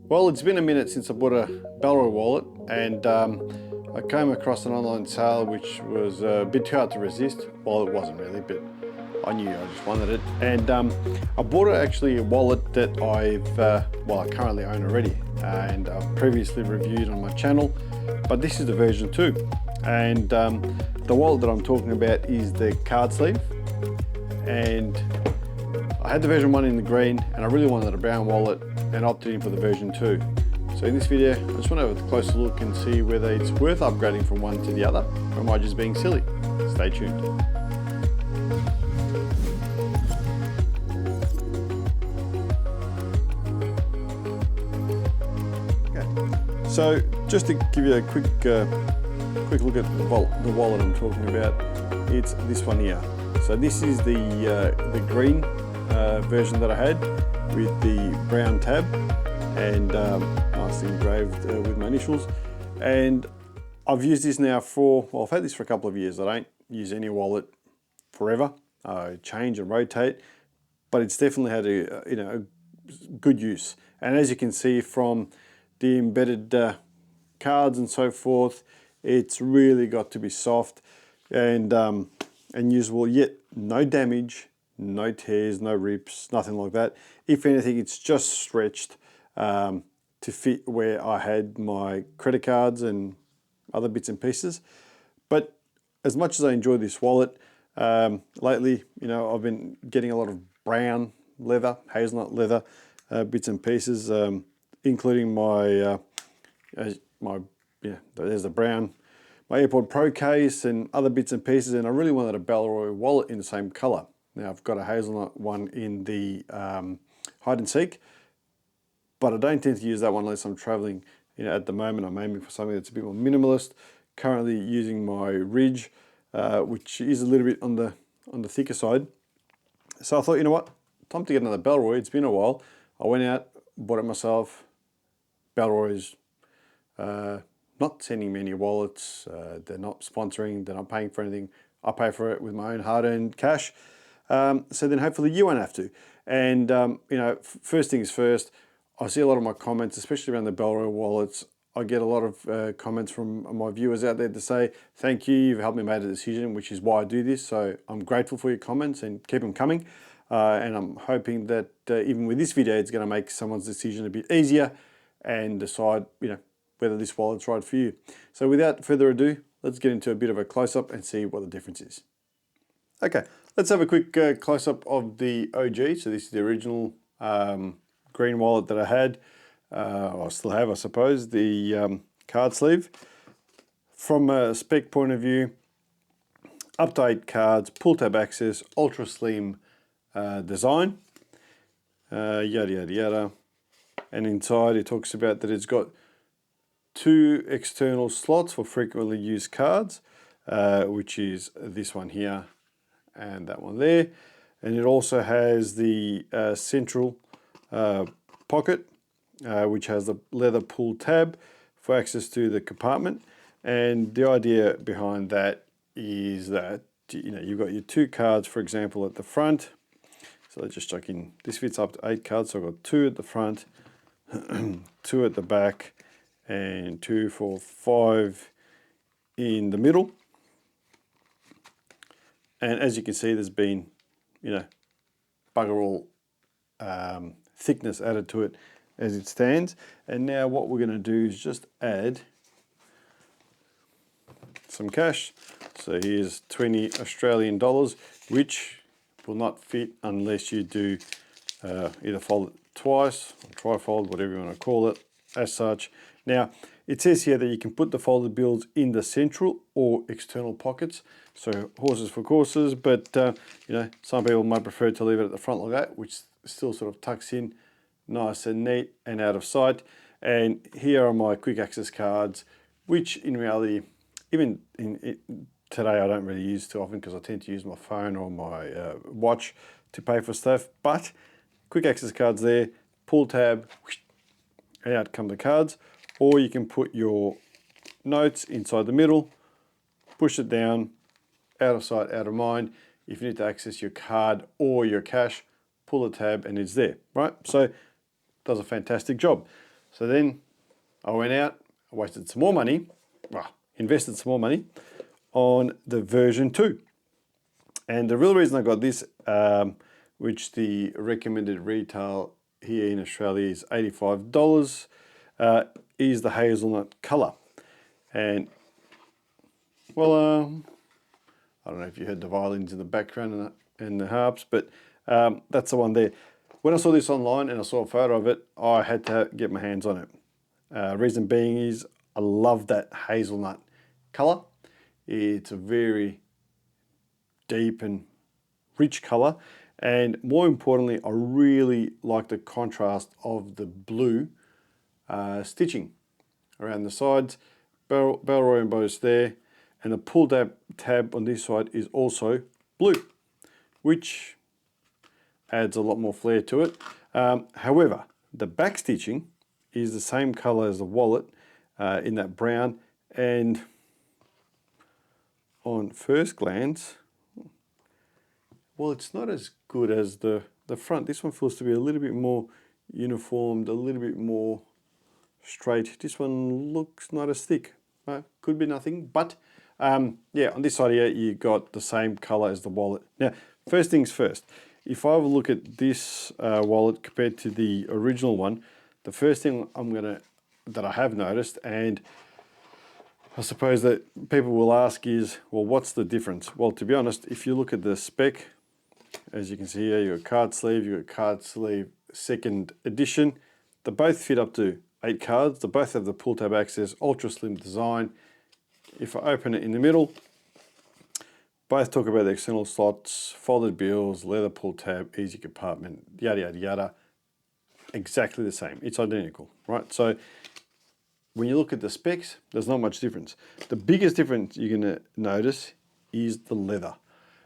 Well, it's been a minute since I bought a Bellroy wallet, and I came across an online sale which was a bit too hard to resist. Well, it wasn't really, but I knew I just wanted it. And I bought actually a wallet that I currently own already, and I've previously reviewed on my channel, but this is the version 2. And the wallet that I'm talking about is the card sleeve. And I had the version 1 in the green, and I really wanted a brown wallet and opted in for the version 2. So in this video, I just want to have a closer look and see whether it's worth upgrading from one to the other, or am I just being silly? Stay tuned. Okay. So just to give you a quick look at the wallet I'm talking about, it's this one here. So this is the green version that I had with the brown tab and nicely engraved with my initials. And I've used this now well, I've had this for a couple of years. I don't use any wallet forever. I change and rotate, but it's definitely had a good use. And as you can see from the embedded cards and so forth, it's really got to be soft and usable, yet no damage, no tears, no rips, nothing like that. If anything, it's just stretched to fit where I had my credit cards and other bits and pieces. But as much as I enjoy this wallet, lately, I've been getting a lot of brown leather, hazelnut leather bits and pieces, including there's the brown, my AirPod Pro case and other bits and pieces, and I really wanted a Bellroy wallet in the same color. Now I've got a hazelnut one in the hide and seek, but I don't tend to use that one unless I'm traveling. At the moment I'm aiming for something that's a bit more minimalist. Currently using my Ridge, which is a little bit on the thicker side. So I thought, you know what, time to get another Bellroy. It's been a while. I went out, bought it myself. Bellroy's not sending me any wallets. They're not sponsoring. They're not paying for anything. I pay for it with my own hard-earned cash. So then hopefully you won't have to. And first things first, I see a lot of my comments, especially around the Bellroy wallets. I get a lot of comments from my viewers out there to say, thank you, you've helped me make a decision, which is why I do this. So I'm grateful for your comments and keep them coming. And I'm hoping that even with this video, it's going to make someone's decision a bit easier and decide, whether this wallet's right for you. So without further ado, let's get into a bit of a close-up and see what the difference is. Okay, let's have a quick close-up of the OG. So this is the original green wallet that I had, I still have, I suppose, the card sleeve. From a spec point of view, up to 8 cards, pull tab access, ultra slim design, yada yada yada. And inside it talks about that it's got 2 external slots for frequently used cards, which is this one here and that one there. And it also has the central pocket, which has the leather pull tab for access to the compartment. And the idea behind that is that you've got your 2 cards, for example, at the front. So let's just chuck in, this fits up to 8 cards, so I've got 2 at the front, 2 at the back, and 2, 4, 5 in the middle. And as you can see, there's been, bugger all thickness added to it as it stands. And now what we're going to do is just add some cash. So here's 20 Australian dollars, which will not fit unless you do either fold it twice, or trifold, whatever you want to call it, as such. Now, it says here that you can put the folded bills in the central or external pockets. So horses for courses, but some people might prefer to leave it at the front like that, which still sort of tucks in nice and neat and out of sight. And here are my quick access cards, which in reality, even today I don't really use too often because I tend to use my phone or my watch to pay for stuff. But quick access cards there, pull tab, and out come the cards. Or you can put your notes inside the middle, push it down, out of sight, out of mind. If you need to access your card or your cash, pull the tab and it's there, right? So it does a fantastic job. So then I went out, I wasted some more money, well, invested some more money on the version 2. And the real reason I got this, which the recommended retail here in Australia is $85, is the hazelnut colour. And well, I don't know if you heard the violins in the background and the harps, but that's the one there. When I saw this online and I saw a photo of it, I had to get my hands on it. Reason being is I love that hazelnut colour. It's a very deep and rich colour, and more importantly, I really like the contrast of the blue stitching around the sides. Bellroy embossed there, and the pull tab on this side is also blue, which adds a lot more flair to it. However, the back stitching is the same colour as the wallet in that brown, and on first glance, well, it's not as good as the front. This one feels to be a little bit more uniformed, a little bit more straight. This one looks not as thick. Could be nothing, but yeah, on this side here, you got the same color as the wallet. Now, first things first, if I have a look at this wallet compared to the original one, the first thing that I have noticed, and I suppose that people will ask is, well, what's the difference? Well, to be honest, if you look at the spec, as you can see here, you've got card sleeve, you've got card sleeve 2nd edition. They both fit up to 8 cards. They both have the pull tab access, ultra slim design. If I open it in the middle, both talk about the external slots, folded bills, leather pull tab, easy compartment, yada, yada, yada. Exactly the same. It's identical, right? So when you look at the specs, there's not much difference. The biggest difference you're going to notice is the leather.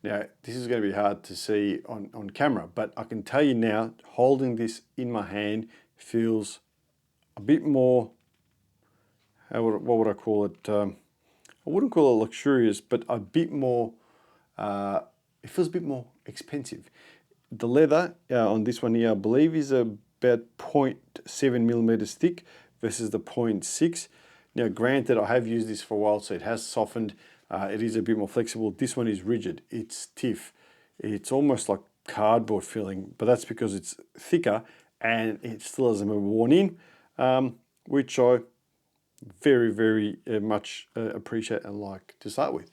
Now, this is going to be hard to see on camera, but I can tell you now, holding this in my hand feels a bit more, what would I call it? I wouldn't call it luxurious, but a bit more, it feels a bit more expensive. The leather on this one here, I believe, is about 0.7 millimeters thick versus the 0.6. Now, granted, I have used this for a while, so it has softened. It is a bit more flexible. This one is rigid. It's stiff. It's almost like cardboard feeling, but that's because it's thicker and it still hasn't been worn in, which I very, very much appreciate and like to start with.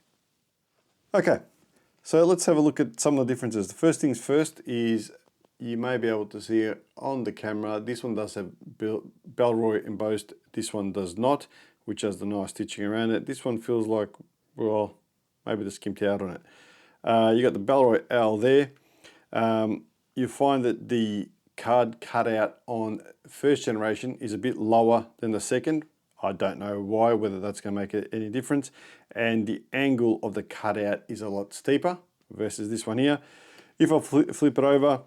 Okay, so let's have a look at some of the differences. The first things first is you may be able to see it on the camera. This one does have Bellroy embossed. This one does not, which has the nice stitching around it. This one feels like, well, maybe they skimped out on it. You got the Bellroy owl there. You find that the card cutout on first generation is a bit lower than the second. I don't know why, whether that's going to make any difference. And the angle of the cutout is a lot steeper versus this one here. If I flip it over,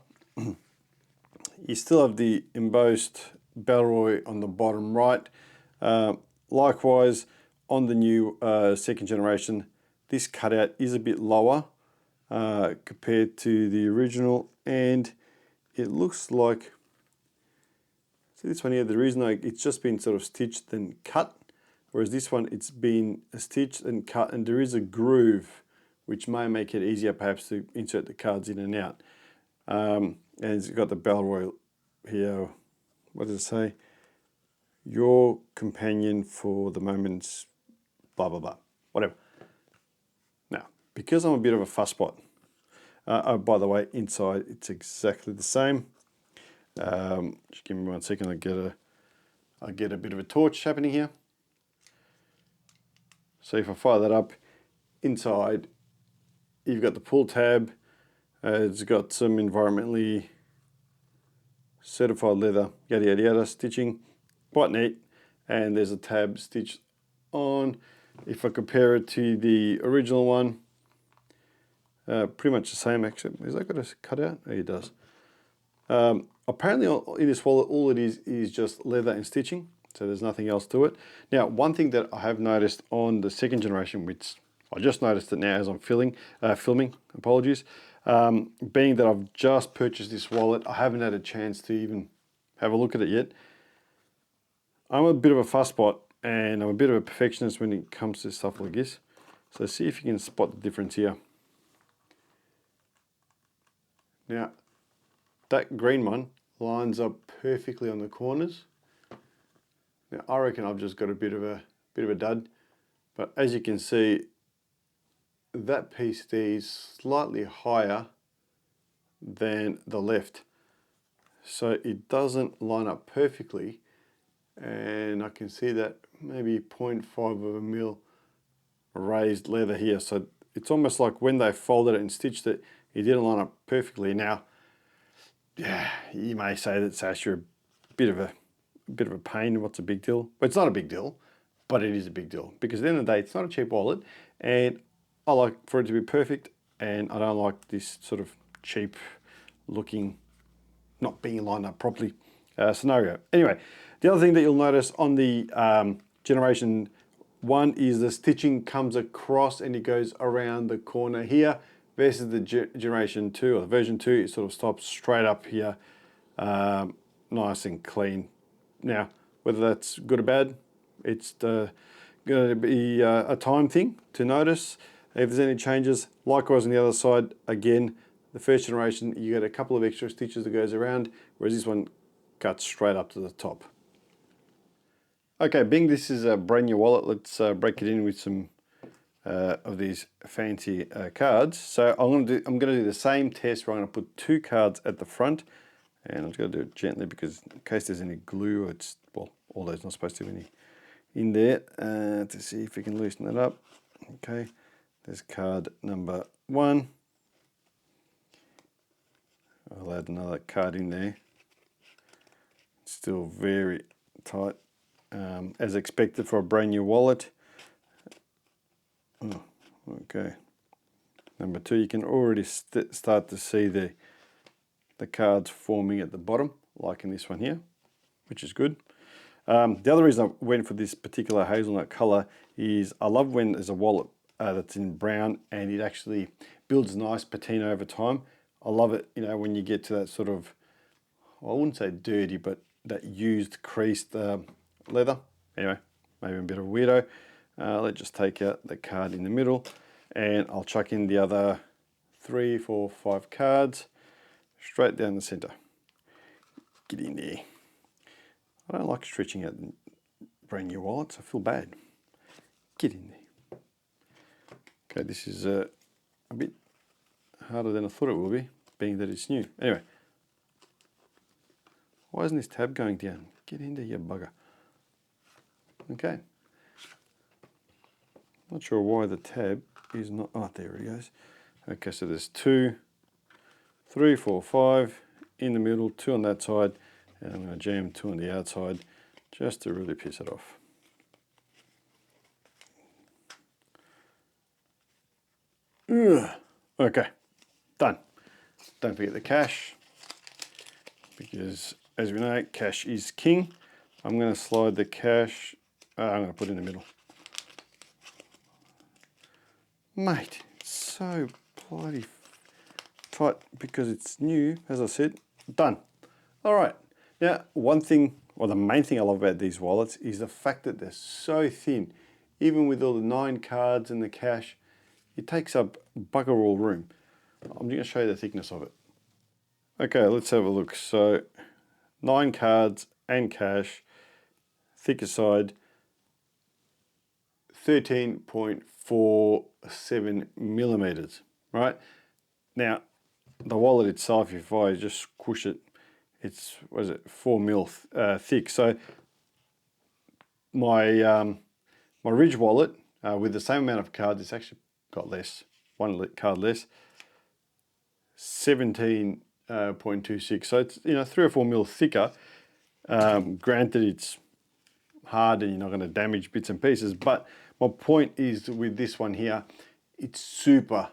you still have the embossed Bellroy on the bottom right. Likewise, on the new second generation, this cutout is a bit lower compared to the original, and it looks like, see this one here, the reason it's just been sort of stitched and cut, whereas this one, it's been stitched and cut, and there is a groove which may make it easier perhaps to insert the cards in and out. And it's got the Bellroy here. What does it say? Your companion for the moments, blah, blah, blah, whatever. Now, because I'm a bit of a fusspot, oh, by the way, inside it's exactly the same. Just give me 1 second, I'll get a bit of a torch happening here. So if I fire that up, inside you've got the pull tab. It's got some environmentally certified leather, yada, yada, yada, stitching, quite neat. And there's a tab stitched on. If I compare it to the original one, pretty much the same actually. Is that got a cutout? Oh, it does. Apparently in this wallet, all it is just leather and stitching. So there's nothing else to it. Now, one thing that I have noticed on the second generation, which I just noticed it now as I'm filming, apologies, being that I've just purchased this wallet, I haven't had a chance to even have a look at it yet. I'm a bit of a fusspot and I'm a bit of a perfectionist when it comes to stuff like this. So see if you can spot the difference here. Now, that green one lines up perfectly on the corners. Now, I reckon I've just got a bit of a dud, but as you can see, that piece there is slightly higher than the left. So it doesn't line up perfectly, and I can see that maybe 0.5 of a mil raised leather here. So it's almost like when they folded it and stitched it, it didn't line up perfectly. Now, yeah, you may say that, Sash, you're a bit of a pain. What's a big deal? But it's not a big deal, but it is a big deal because at the end of the day, it's not a cheap wallet, and I like for it to be perfect, and I don't like this sort of cheap looking, not being lined up properly scenario. Anyway, the other thing that you'll notice on the Generation 1 is the stitching comes across and it goes around the corner here, versus the Generation 2 or the version 2, it sort of stops straight up here, nice and clean. Now, whether that's good or bad, it's going to be a time thing to notice if there's any changes. Likewise on the other side, again, the first generation, you get a couple of extra stitches that goes around, whereas this one cuts straight up to the top. Okay, being this is a brand new wallet, let's break it in with some of these fancy cards. So I'm going to do the same test where I'm going to put 2 cards at the front, and I'm just going to do it gently because in case there's any glue, it's, well, all those not supposed to be any in there, to see if we can loosen that up. Okay, there's card number 1. I'll add another card in there. It's still very tight, as expected for a brand new wallet. Oh, okay. Number 2, you can already start to see the cards forming at the bottom, like in this one here, which is good. The other reason I went for this particular hazelnut color is I love when there's a wallet that's in brown and it actually builds nice patina over time. I love it, you know, when you get to that sort of, well, I wouldn't say dirty, but that used creased leather. Anyway, maybe I'm a bit of a weirdo. Let's just take out the card in the middle and I'll chuck in the other 3, 4, 5 cards straight down the center. Get in there. I don't like stretching out brand new wallets. I feel bad. Get in there. Okay, this is a bit harder than I thought it will be, being that it's new. Anyway, why isn't this tab going down? Get in there, you bugger. Okay. Not sure why the tab is not, oh, there it goes. Okay, so there's 2, 3, 4, 5 in the middle, 2 on that side, and I'm going to jam 2 on the outside just to really piss it off. Ugh. Okay, done. Don't forget the cash, because as we know, cash is king. I'm going to slide the cash, I'm going to put it in the middle. Mate, it's so bloody tight because it's new, as I said. Done. All right. Now, one thing, or the main thing I love about these wallets is the fact that they're so thin. Even with all the 9 cards and the cash, it takes up bugger all room. I'm going to show you the thickness of it. Okay, let's have a look. So 9 cards and cash, thicker side, 13.47 millimeters, right? Now, the wallet itself, if I just squish it, it's, what is it, 4 mil thick. So my my Ridge wallet, with the same amount of cards, it's actually got less, 1 card less, 17.26. So it's, you know, 3 or 4 mil thicker. Granted, it's hard and you're not going to damage bits and pieces, but my point is with this one here, it's super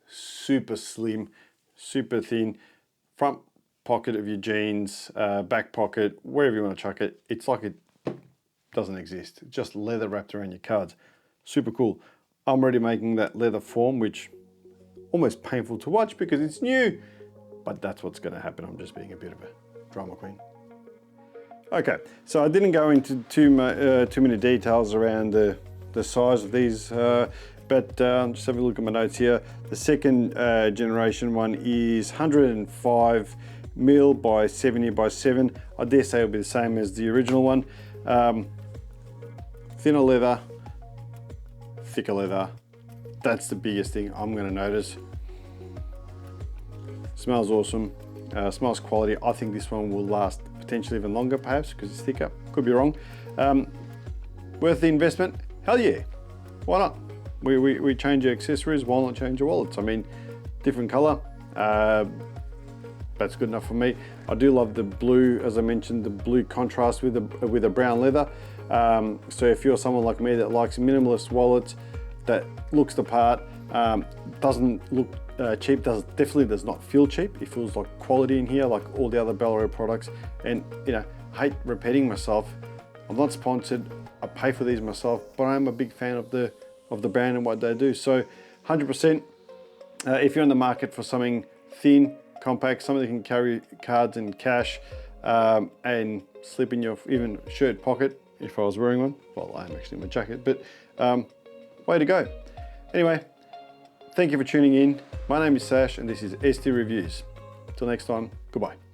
slim, super thin, front pocket of your jeans, back pocket, wherever you want to chuck it. It's like it doesn't exist. Just leather wrapped around your cards. Super cool. I'm already making that leather form, which almost painful to watch because it's new, but that's what's going to happen. I'm just being a bit of a drama queen. Okay, so I didn't go into too many details around the size of these, but just have a look at my notes here. The second generation one is 105 mil by 70 by 7. I dare say it'll be the same as the original one. Thinner leather, thicker leather. That's the biggest thing I'm going to notice. Smells awesome. Smells quality. I think this one will last potentially even longer, perhaps, because it's thicker. Could be wrong. Worth the investment? Hell yeah. Why not? We change your accessories, why not change your wallets? I mean, different color. That's good enough for me. I do love the blue, as I mentioned, the blue contrast with a brown leather. So if you're someone like me that likes minimalist wallets, that looks the part, doesn't look cheap, definitely does not feel cheap. It feels like quality in here, like all the other Bellroy products. And you know, I hate repeating myself. I'm not sponsored. I pay for these myself, but I am a big fan of the brand and what they do. So 100%. If you're in the market for something thin, compact, something that can carry cards and cash, and slip in your even shirt pocket, if I was wearing one. Well, I am actually in my jacket, but way to go. Anyway, thank you for tuning in. My name is Sash and this is ST Reviews. Till next time, goodbye.